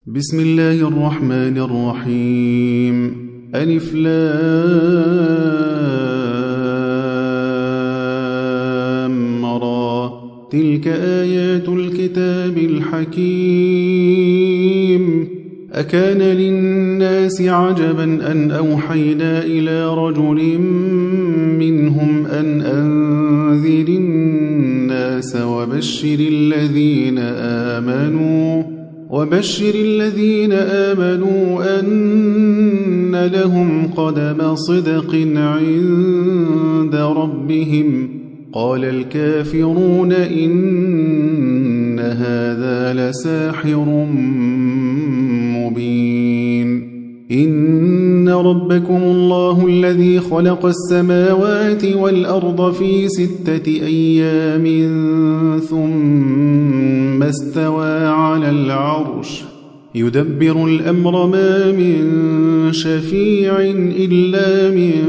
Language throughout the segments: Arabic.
بسم الله الرحمن الرحيم ألف لام را تلك آيات الكتاب الحكيم أكان للناس عجبا أن أوحينا إلى رجل منهم أن أنذر الناس وبشر الذين آمنوا أن لهم قدم صدق عند ربهم قال الكافرون إن هذا لساحر مبين إن ربكم الله الذي خلق السماوات والأرض في 6 أيام ثم استوى على العرش يدبر الأمر ما من شفيع إلا من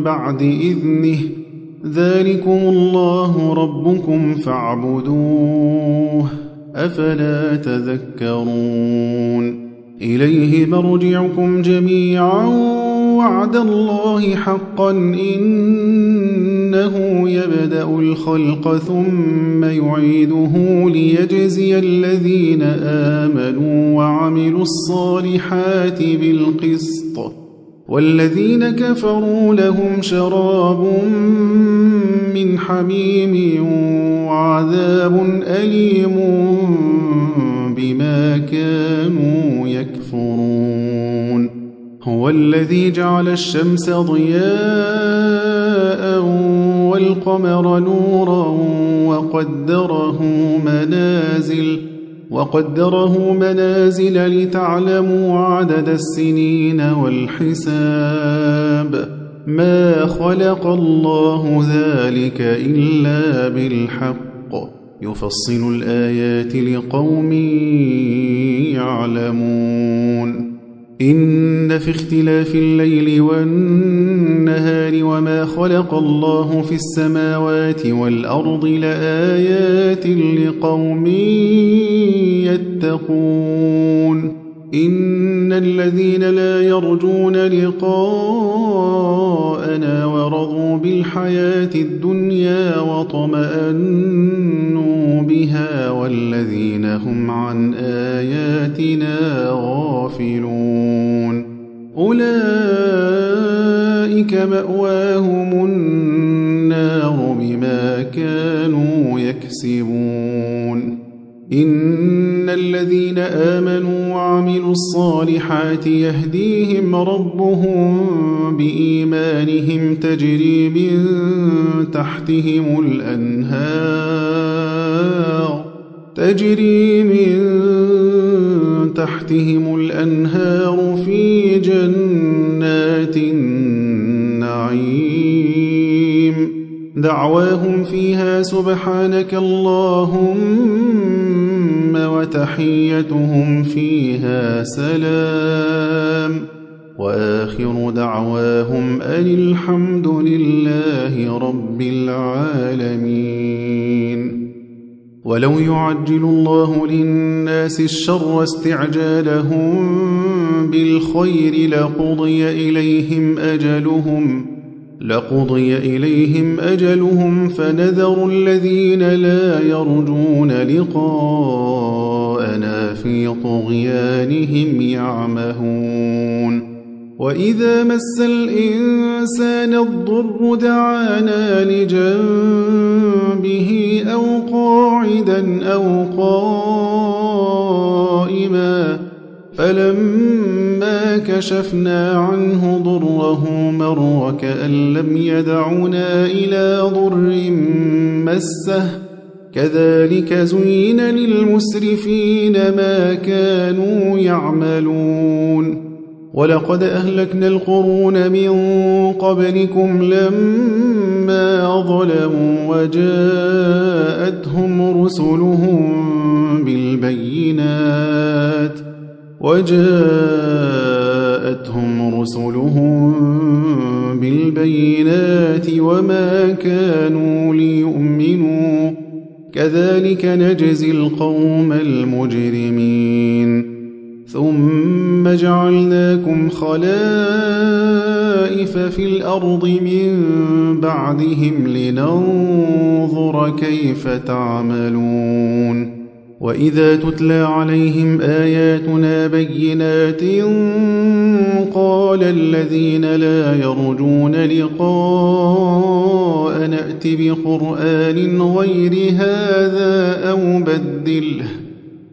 بعد إذنه ذلكم الله ربكم فاعبدوه أفلا تذكرون إليه مرجعكم جميعا وعد الله حقا إنه يبدأ الخلق ثم يعيده ليجزي الذين آمنوا وعملوا الصالحات بالقسط والذين كفروا لهم شراب من حميم وعذاب أليم بما كانوا يكفرون هو الذي جعل الشمس ضياء والقمر نورا وقدره منازل لتعلموا عدد السنين والحساب ما خلق الله ذلك إلا بالحق يفصل الآيات لقوم يعلمون إن في اختلاف الليل والنهار وما خلق الله في السماوات والأرض لآيات لقوم يتقون إن الذين لا يرجون لقاءنا ورضوا بالحياة الدنيا وطمأنوا بها والذين هم عن آياتنا غافلون أولئك مأواهم النار بما كانوا يكسبون إن الذين آمنوا وعملوا الصالحات يهديهم ربهم بإيمانهم تجري من تحتهم الأنهار في جنات النعيم دعواهم فيها سبحانك اللهم وتحيتهم فيها سلام وآخر دعواهم أن الحمد لله رب العالمين ولو يعجل الله للناس الشر استعجالهم بالخير لقضي إليهم أجلهم فنذر الذين لا يرجون لقاءنا في طغيانهم يعمهون وإذا مس الإنسان الضر دعانا لجنبه أو قاعدا أو قائما فلما كشفنا عنه ضره مر كأن لم يدعنا إلى ضر مسه كذلك زين للمسرفين ما كانوا يعملون ولقد أهلكنا القرون من قبلكم لما ظلموا وجاءتهم رسلهم بالبينات وما كانوا ليؤمنوا كذلك نجزي القوم المجرمين ثم جعلناكم خلائف في الأرض من بعدهم لننظر كيف تعملون وإذا تتلى عليهم آياتنا بينات قال الذين لا يرجون لقاء نأت بقرآن غير هذا أو بدله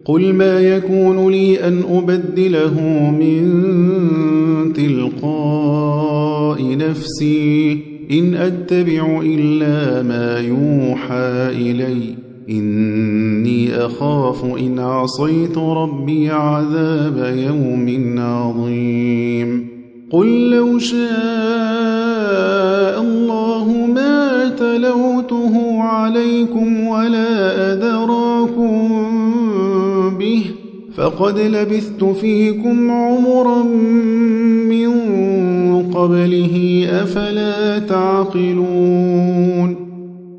قل ما يكون لي أن أبدله من تلقاء نفسي إن أتبع إلا ما يوحى إلي إني أخاف إن عصيت ربي عذاب يوم عظيم قل لو شاء الله ما تلوته عليكم ولا أدراكم به فقد لبثت فيكم عمرا من قبله أفلا تعقلون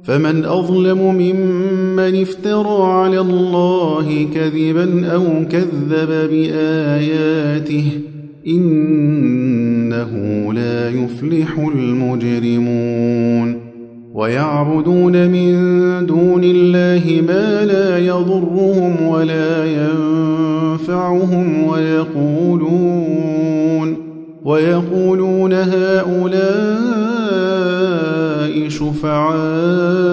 فمن أظلم ممن افترى على الله كذبا أو كذب بآياته إنه لا يفلح المجرمون ويعبدون من دون الله ما لا يضرهم ولا ينفعهم ويقولون هؤلاء شفعاؤنا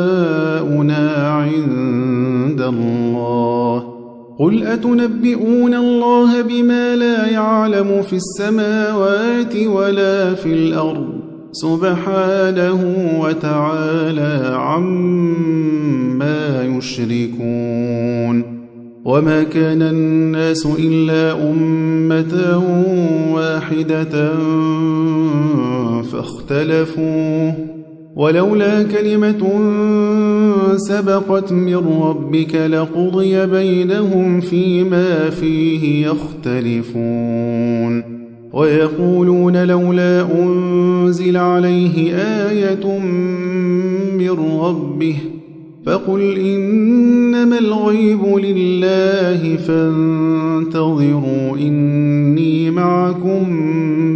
عند الله قل أتنبئون الله بما لا يعلم في السماوات ولا في الأرض سبحانه وتعالى عما يشركون وما كان الناس إلا أمة واحدة فاختلفوا ولولا كلمة سبقت من ربك لقضي بينهم فيما فيه يختلفون ويقولون لولا أنزل عليه آية من ربه فقل إنما الغيب لله فانتظروا إني معكم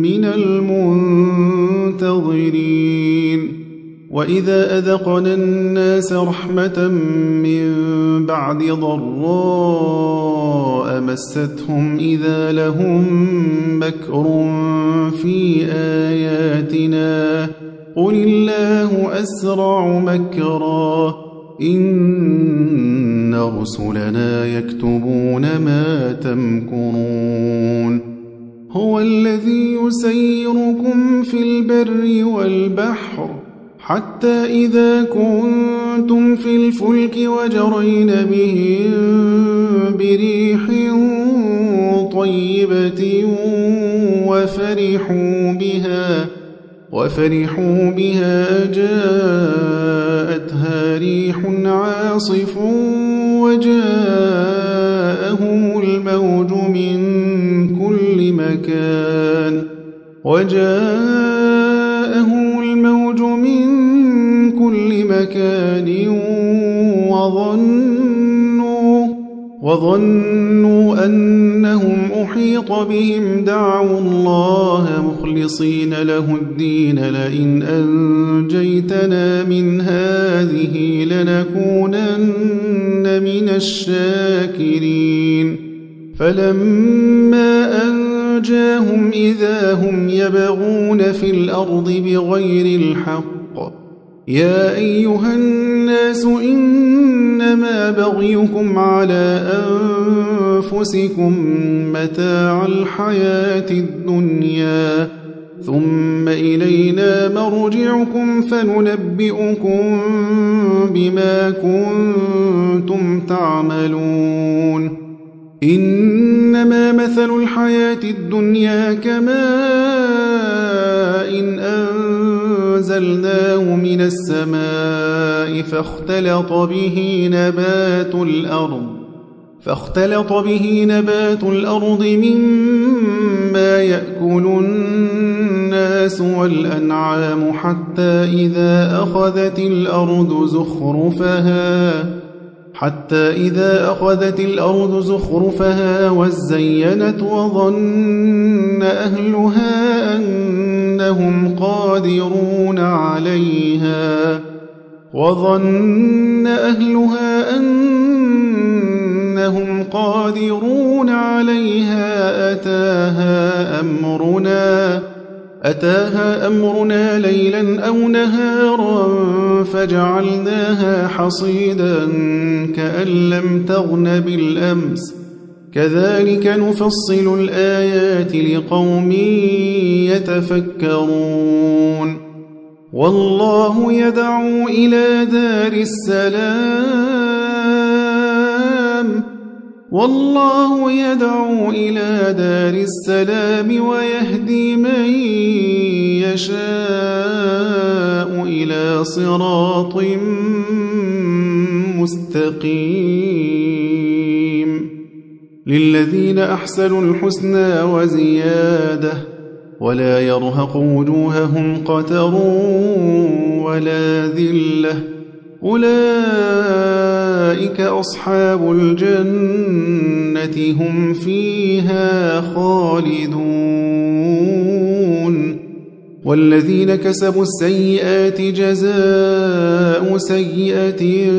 من المنتظرين وإذا أذقنا الناس رحمة من بعد ضراء مستهم إذا لهم مكر في آياتنا قل الله أسرع مكرا إن رسلنا يكتبون ما تمكرون هو الذي يسيركم في البر والبحر حتى إذا كنتم في الفلك وجرين بهم بريح طيبة وفرحوا بها جاءتها ريح عاصف وجاءهم الموج من كل مكان وظنوا أنهم أحيط بهم دعوا الله مخلصين له الدين لئن أنجيتنا من هذه لنكونن من الشاكرين فلما أنجاهم إذا هم يبغون في الأرض بغير الحق يا أيها الناس إنما بغيكم على أنفسكم متاع الحياة الدنيا ثم إلينا مرجعكم فننبئكم بما كنتم تعملون إنما مثل الحياة الدنيا كماء إن أنزلناه من السماء فاختلط به نبات الأرض مما يأكل الناس والأنعام حتى حتى إذا أخذت الأرض زخرفها وزينت وظن أهلها أنهم قادرون عليها أتاها أمرنا ليلا أو نهارا فجعلناها حصيدا كأن لم تغن بالأمس كذلك نفصل الآيات لقوم يتفكرون والله يدعو إلى دار السلام ويهدي من يشاء إلى صراط مستقيم للذين أحسنوا الحسنى وزيادة ولا يرهق وجوههم قتر ولا ذلة أولئك أصحاب الجنة هم فيها خالدون والذين كسبوا السيئات جزاء سيئة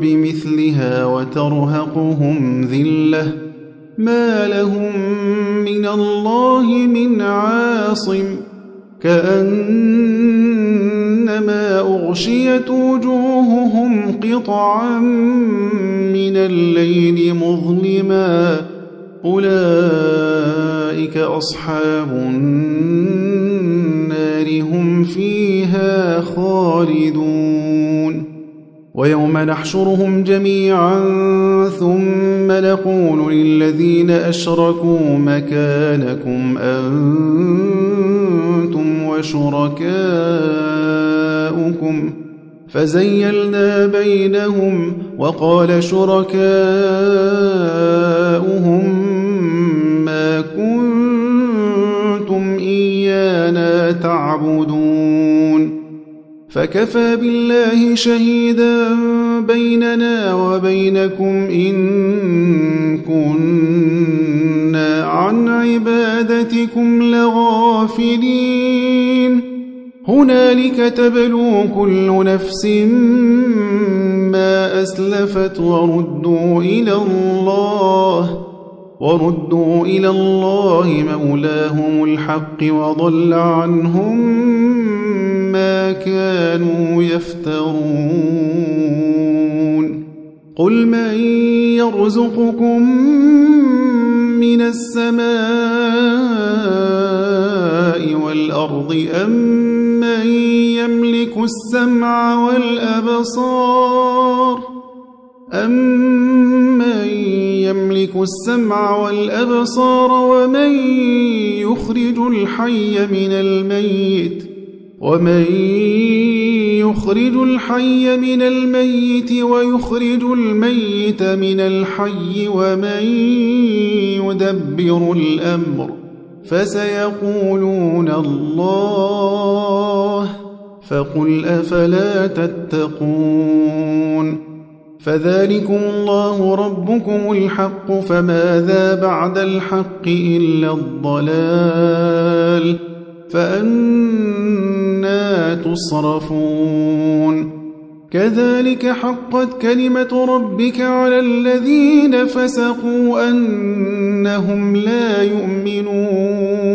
بمثلها وترهقهم ذلة ما لهم من الله من عاصم كأنما أغشيت وجوههم قطعا من الليل مظلما أولئك أصحاب النار هم فيها خالدون ويوم نحشرهم جميعا ثم نقول للذين أشركوا مكانكم أنتم وشركاؤكم فزيلنا بينهم وقال شركاؤهم ما كنتم إيانا تعبدون فكفى بالله شهيدا بيننا وبينكم إن كنا عن عبادتكم لغافلين هنالك تبلو كل نفس ما أسلفت وردوا إلى الله مولاهم الحق وضل عنهم ما كانوا يفترون قل من يرزقكم من السماء والأرض أم من يملك السمع والأبصار ومن يخرج الحي من الميت ويخرج الميت من الحي ومن يدبر الأمر فسيقولون الله فقل أفلا تتقون فذلكم الله ربكم الحق فماذا بعد الحق إلا الضلال فأنى تصرفون كذلك حقت كلمة ربك على الذين فسقوا أنهم لا يؤمنون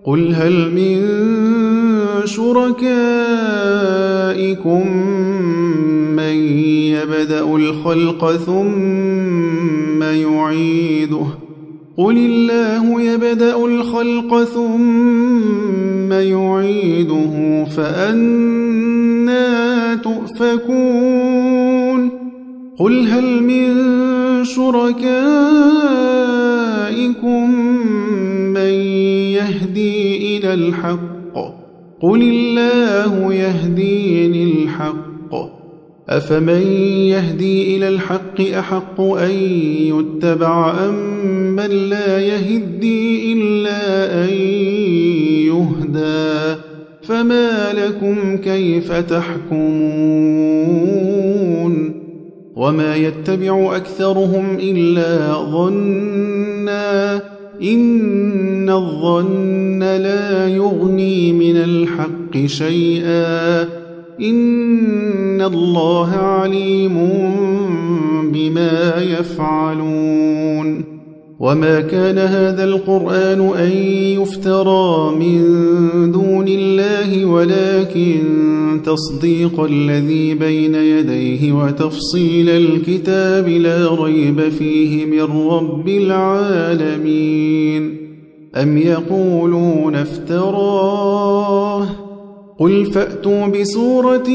قل هل من شركائكم من يبدأ الخلق ثم يعيده قل الله يبدأ الخلق ثم يعيده فأنى تؤفكون قل هل من شركائكم من يهدي إلى الحق قل الله يهدي للحق أفمن يهدي إلى الحق أحق أن يتبع أم من لا يهدي إلا أن يهدى فما لكم كيف تحكمون وما يتبع أكثرهم إلا ظنا إن الظن لا يغني من الحق شيئا إن الله عليم بما يفعلون وما كان هذا القرآن أن يفترى من دون الله ولكن تصديق الذي بين يديه وتفصيل الكتاب لا ريب فيه من رب العالمين أم يقولون افتراه قل فأتوا بسورة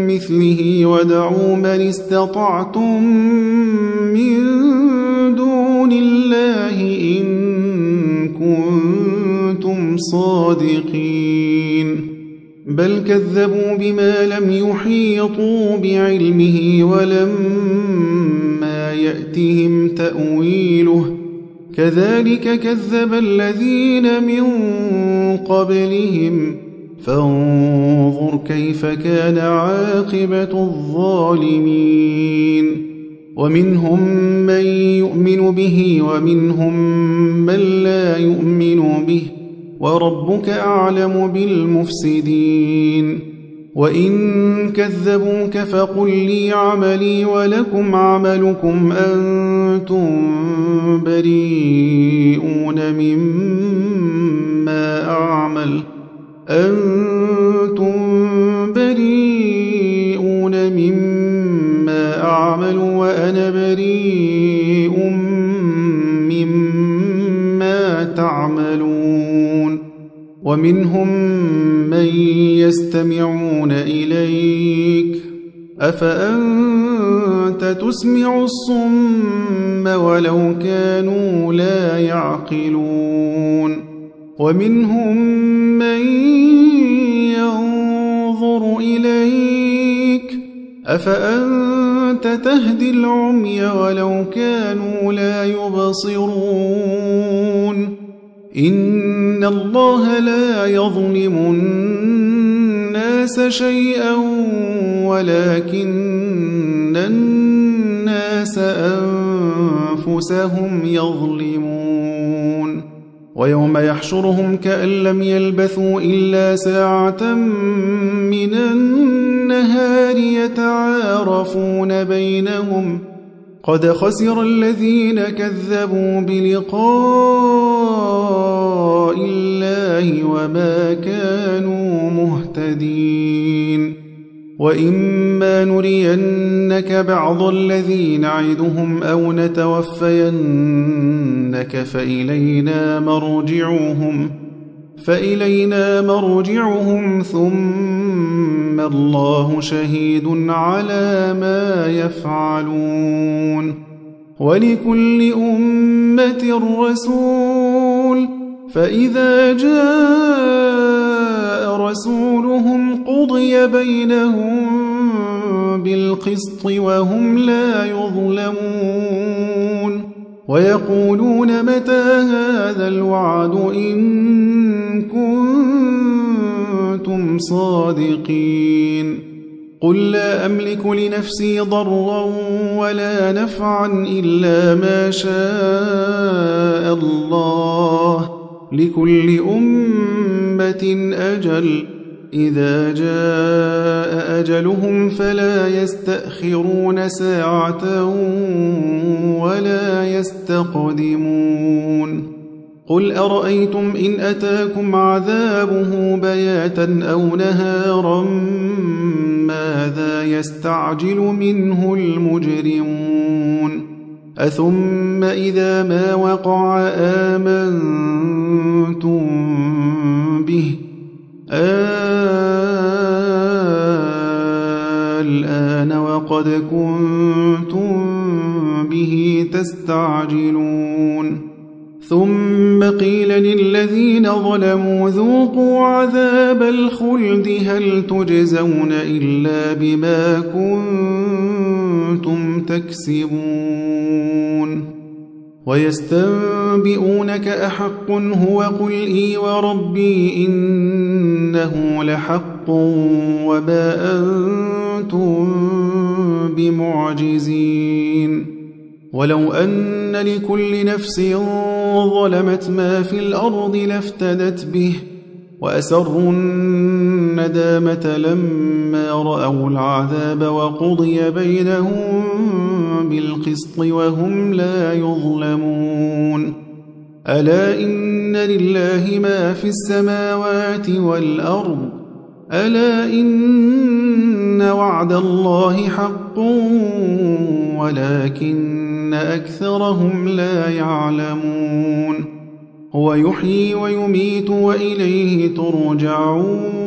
مثله ودعوا من استطعتم من دون الله إن كنتم صادقين بل كذبوا بما لم يحيطوا بعلمه ولما يأتهم تأويله كذلك كذب الذين من قبلهم فانظر كيف كان عاقبة الظالمين ومنهم من يؤمن به ومنهم من لا يؤمن به وربك أعلم بالمفسدين وإن كذبوك فقل لي عملي ولكم عملكم أنتم بريئون مما أعمل وأنا بريء مما تعملون ومنهم من يستمعون إليك أفأنت تسمع الصم ولو كانوا لا يعقلون ومنهم من ينظر إليك أفأنت تهدي العمي ولو كانوا لا يبصرون إن الله لا يظلم الناس شيئا ولكن الناس أنفسهم يظلمون ويوم يحشرهم كأن لم يلبثوا إلا ساعة من النهار يتعارفون بينهم قد خسر الذين كذبوا بلقاء الله وما كانوا مهتدين وإما نرينك بعض الذي نعدهم أو نتوفينك فإلينا مرجعهم ثم الله شهيد على ما يفعلون ولكل أمة رسول فإذا جاء رسولهم قضي بينهم بالقسط وهم لا يظلمون ويقولون متى هذا الوعد إن كنتم صادقين قل لا أملك لنفسي ضرا ولا نفعا إلا ما شاء الله لكل أمة أجل إذا جاء أجلهم فلا يستأخرون ساعة ولا يستقدمون قل أرأيتم إن أتاكم عذابه بياتا أو نهارا ماذا يستعجل منه المجرمون أثم إذا ما وقع آمنتم به الآن وقد كنتم به تستعجلون ثم قيل للذين ظلموا ذوقوا عذاب الخلد هل تجزون إلا بما كنتم تكسبون ويستنبئونك أحق هو قل إي وربي إنه لحق وما أنتم بمعجزين ولو أن لكل نفس ظلمت ما في الأرض لافتدت به وأسروا الندامة لما رأوا العذاب وقضي بينهم بالقسط وهم لا يظلمون ألا إن لله ما في السماوات والأرض ألا إن وعد الله حق ولكن أكثرهم لا يعلمون هو يحيي ويميت وإليه ترجعون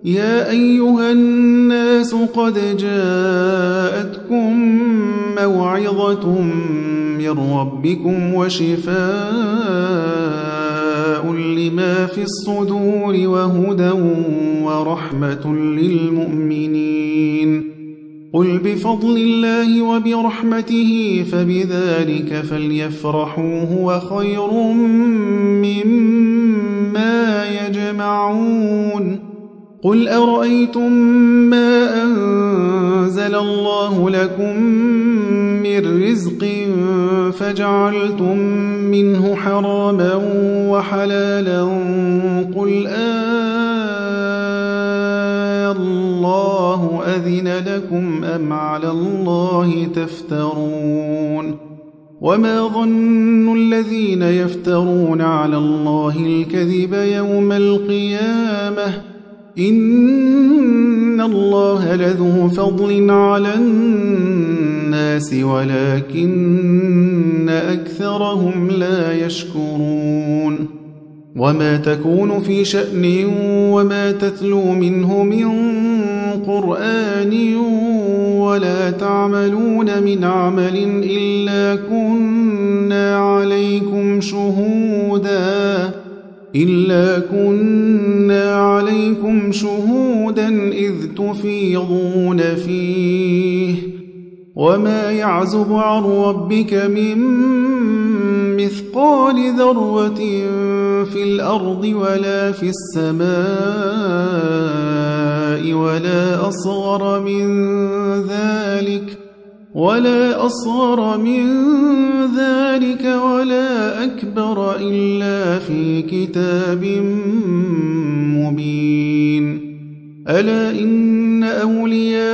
يا أيها الناس قد جاءتكم موعظة من ربكم وشفاء لما في الصدور وهدى ورحمة للمؤمنين قل بفضل الله وبرحمته فبذلك فليفرحوا هو خير مما يجمعون قل أرأيتم ما أنزل الله لكم من رزق فجعلتم منه حراما وحلالا قل الله أذن لكم أم على الله تفترون وما ظن الذين يفترون على الله الكذب يوم القيامة إن الله لذو فضل على الناس ولكن أكثرهم لا يشكرون وما تكون في شأن وما تتلو منه من قرآن ولا تعملون من عمل إلا كنا عليكم شهودا إذ تفيضون فيه وما يعزب عن ربك من مثقال ذرة في الأرض ولا في السماء ولا أصغر من ذلك ولا أكبر إلا في كتاب مبين ألا إن أولياء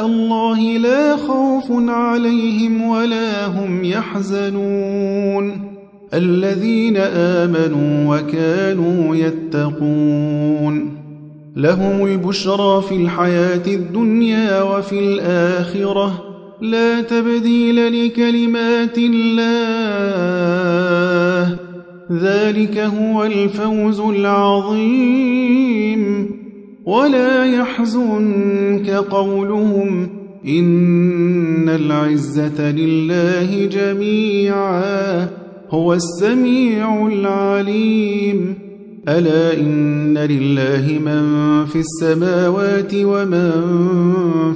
الله لا خوف عليهم ولا هم يحزنون الذين آمنوا وكانوا يتقون لهم البشرى في الحياة الدنيا وفي الآخرة لا تبديل لكلمات الله ذلك هو الفوز العظيم ولا يحزنك قولهم إن العزة لله جميعا هو السميع العليم ألا إن لله من في السماوات ومن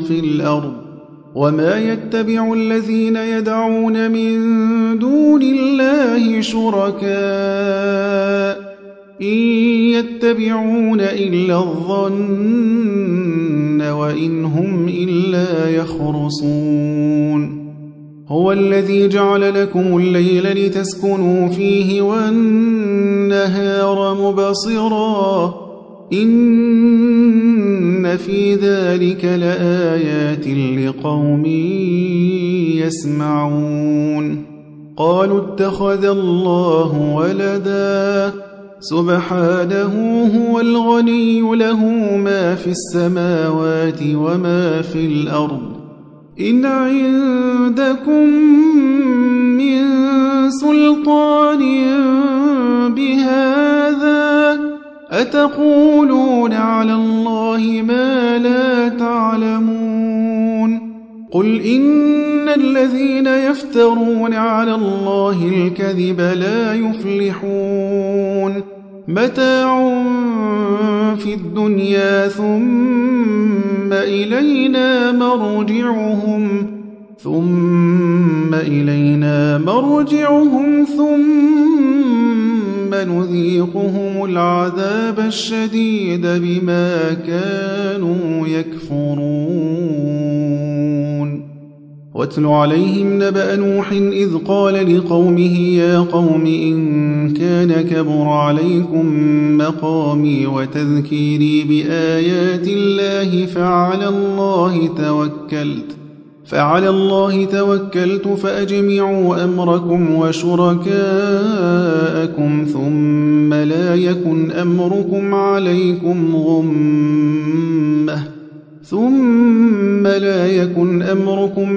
في الأرض وما يتبع الذين يدعون من دون الله شركاء إن يتبعون إلا الظن وإن هم إلا يخرصون هو الذي جعل لكم الليل لتسكنوا فيه والنهار مبصرا إن في ذلك لآيات لقوم يسمعون قالوا اتخذ الله ولدا سبحانه هو الغني له ما في السماوات وما في الأرض إن عندكم من سلطان بهذا أتقولون على الله ما لا تعلمون قل إن الذين يفترون على الله الكذب لا يفلحون متاع في الدنيا ثم إلينا مرجعهم ثم نذيقهم العذاب الشديد بما كانوا يكفرون. واتل عليهم نبأ نوح إذ قال لقومه يا قوم إن كان كبر عليكم مقامي وتذكيري بآيات الله فعلى الله توكلت فأجمعوا أمركم وشركاءكم ثم لا يكن أمركم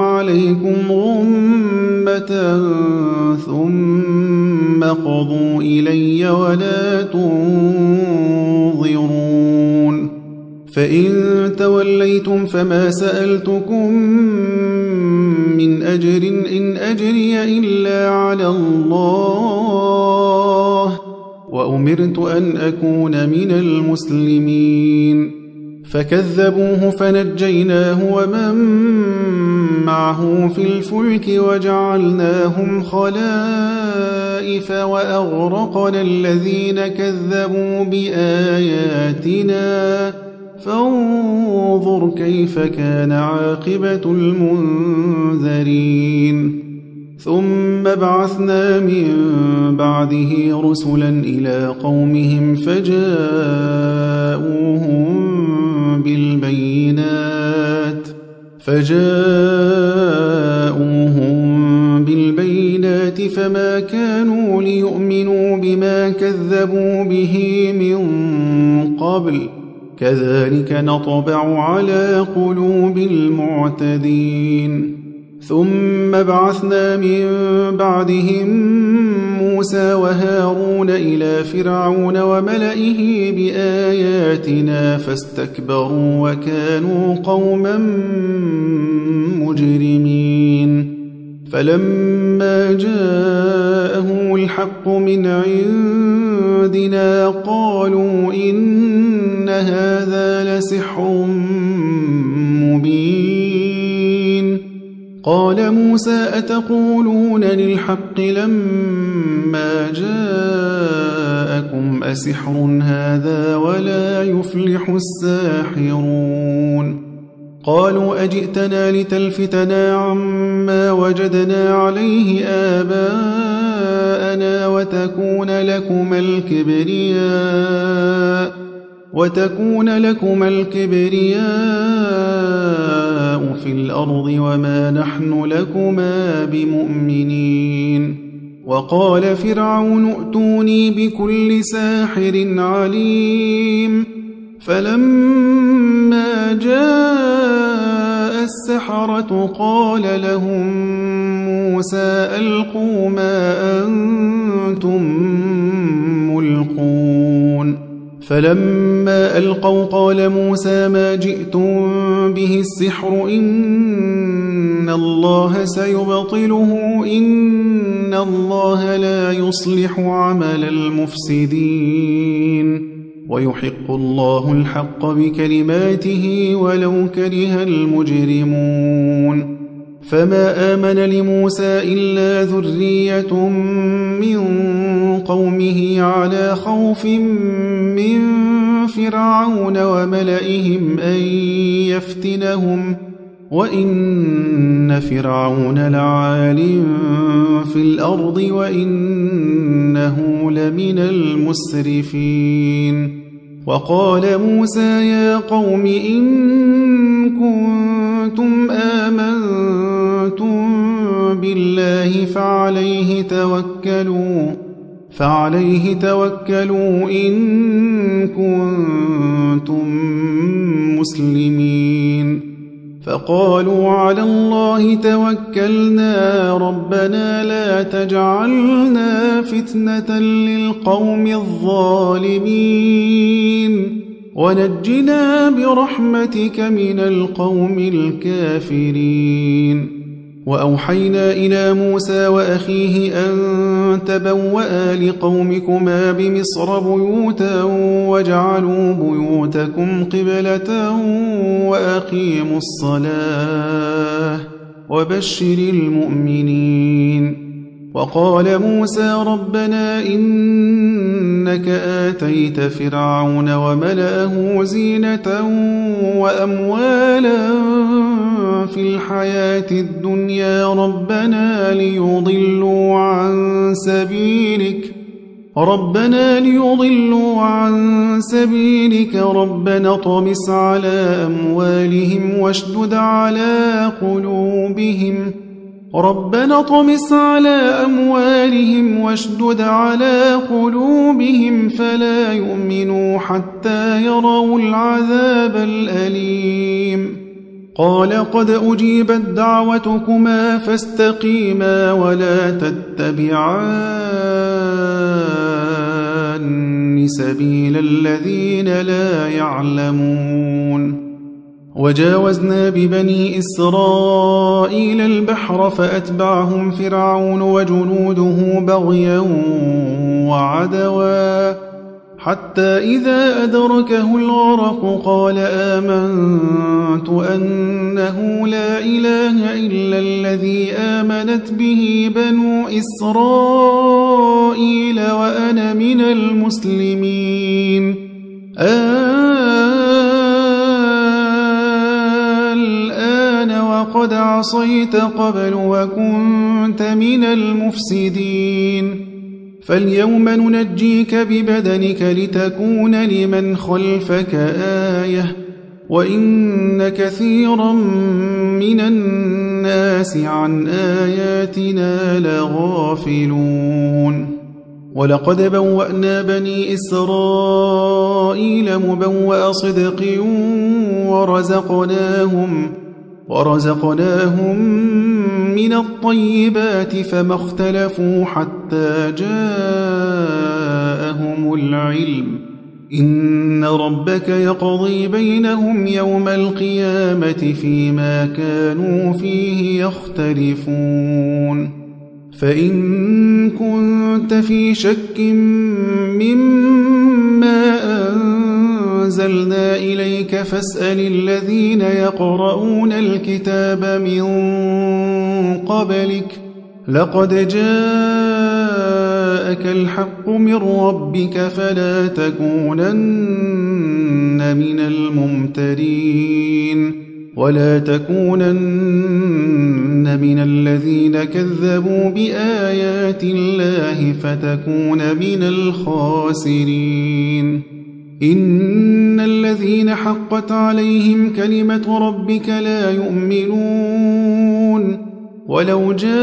عليكم غمة ثم قضوا إلي ولا تنظرون. فإن توليتم فما سألتكم من أجر إن أجري إلا على الله وأمرت أن أكون من المسلمين. فكذبوه فنجيناه ومن معه في الفلك وجعلناهم خلائف وأغرقنا الذين كذبوا بآياتنا فانظر كيف كان عاقبة المنذرين. ثم بعثنا من بعده رسلا إلى قومهم فجاءوهم بالبينات فما كانوا ليؤمنوا بما كذبوا به من قبل كذلك نطبع على قلوب المعتدين. ثم بعثنا من بعدهم موسى وهارون إلى فرعون وملئه بآياتنا فاستكبروا وكانوا قوما مجرمين. فلما جاءهم الحق من عندنا قالوا إن هذا لسحر مبين. قال موسى أتقولون للحق لما جاءكم أسحر هذا ولا يفلح الساحرون. قالوا أجئتنا لتلفتنا عما وجدنا عليه آباءنا وتكون لكما الكبرياء في الأرض وما نحن لكما بمؤمنين. وقال فرعون ائتوني بكل ساحر عليم. فلما جاء السحرة قال لهم موسى ألقوا ما أنتم ملقون. فلما ألقوا قال موسى ما جئتم به السحر إن الله سيبطله إن الله لا يصلح عمل المفسدين ويحق الله الحق بكلماته ولو كره المجرمون. فما آمن لموسى إلا ذرية من قومه على خوف من فرعون وملئهم أن يفتنهم وإن فرعون لعال في الأرض وإنه لمن المسرفين. وقال موسى يا قوم إن كنتم آمنتم بالله فعليه توكلوا إن كنتم مسلمين. فقالوا على الله توكلنا ربنا لا تجعلنا فتنة للقوم الظالمين ونجنا برحمتك من القوم الكافرين. وأوحينا إلى موسى وأخيه أن تبوأ لقومكما بمصر بيوتا واجعلوا بيوتكم قبلة وأقيموا الصلاة وبشر المؤمنين. وقال موسى ربنا إنك آتيت فرعون وملأه زينة وأموالا في الحياة الدنيا ربنا ليضلوا عن سبيلك ربنا اطمس على أموالهم واشدد على قلوبهم فلا يؤمنوا حتى يروا العذاب الأليم قال قد أجيبت دعوتكما فاستقيما ولا تتبعان سبيل الذين لا يعلمون وجاوزنا ببني إسرائيل البحر فأتبعهم فرعون وجنوده بغيا وعدوا حتى إذا أدركه الغرق قال آمنت أنه لا إله إلا الذي آمنت به بنو إسرائيل وأنا من المسلمين الآن وقد عصيت قبل وكنت من المفسدين فاليوم ننجيك ببدنك لتكون لمن خلفك آية وإن كثيرا من الناس عن آياتنا لغافلون ولقد بوأنا بني إسرائيل مبوأ صدق ورزقناهم من الطيبات فما اختلفوا حتى جاءهم العلم إن ربك يقضي بينهم يوم القيامة فيما كانوا فيه يختلفون فإن كنت في شك مما أنزلنا إليك فاسأل الذين يقرؤون الكتاب من قبلك لقد جاءك الحق من ربك فلا تكونن من الممترين ولا تكونن من الذين كذبوا بآيات الله فتكون من الخاسرين إن الذين حقت عليهم كلمة ربك لا يؤمنون ولو جاءتهم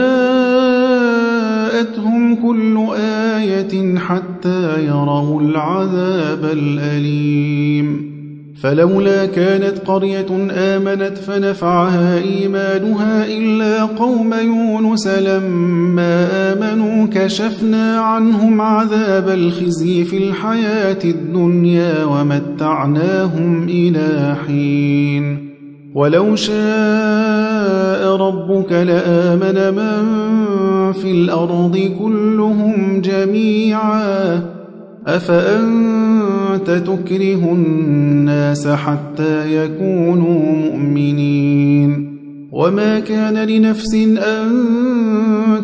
كل آية حتى يروا العذاب الأليم فلولا كانت قرية آمنت فنفعها إيمانها إلا قوم يونس لما آمنوا كشفنا عنهم عذاب الخزي في الحياة الدنيا ومتعناهم إلى حين ولو شاء ربك لآمن من في الأرض كلهم جميعا أفأنت تكره الناس حتى يكونوا مؤمنين وما كان لنفس أن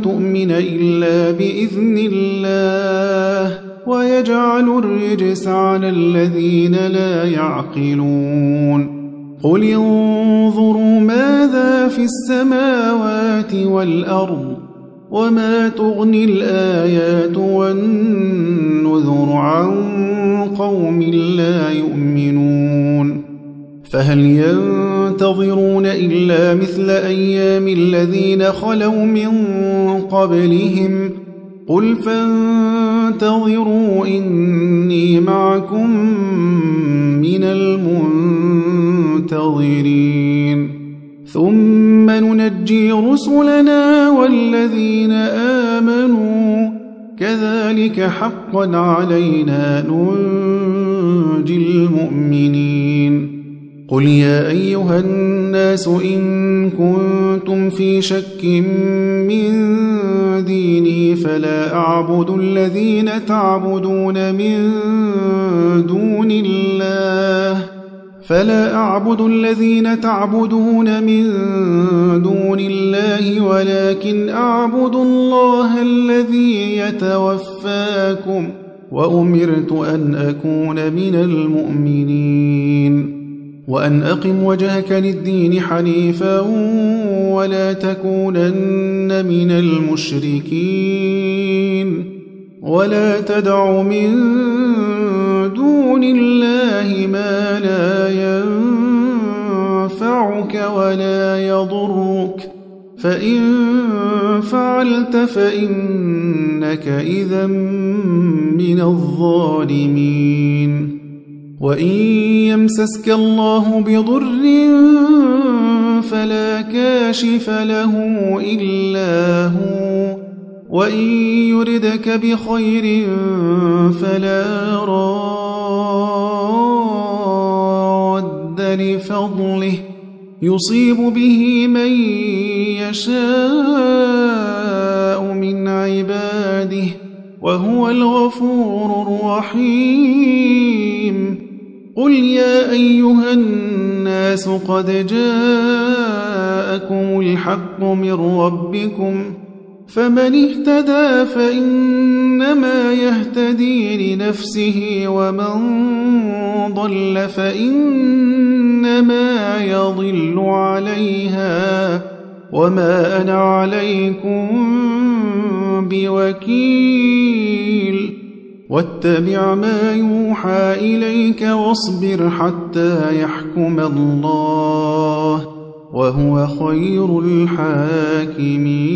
تؤمن إلا بإذن الله ويجعل الرجس على الذين لا يعقلون قل انظروا ماذا في السماوات والأرض وما تغني الآيات والنذر عن قوم لا يؤمنون فهل ينتظرون إلا مثل أيام الذين خلوا من قبلهم قل فانتظروا إني معكم من المنتظرين ثم ننجي رسلنا والذين آمنوا كذلك حقا علينا ننجي المؤمنين قل يا أيها الناس إن كنتم في شك من ديني فلا أعبد الذين تعبدون من دون الله فلا أعبد الذين تعبدون من دون الله ولكن أعبد الله الذي يتوفاكم وأمرت أن أكون من المؤمنين وأن أقم وجهك للدين حنيفا ولا تكونن من المشركين ولا تدع من دون الله ما لا ينفعك ولا يضرك فإن فعلت فإنك إذا من الظالمين وإن يمسسك الله بضر فلا كاشف له إلا هو وإن يردك بخير فلا راد لفضله يصيب به من يشاء من عباده وهو الغفور الرحيم قل يا أيها الناس قد جاءكم الحق من ربكم فمن اهتدى فإنما يهتدي لنفسه ومن ضل فإنما يضل عليها وما أنا عليكم بوكيل واتبع ما يوحى إليك واصبر حتى يحكم الله وهو خير الحاكمين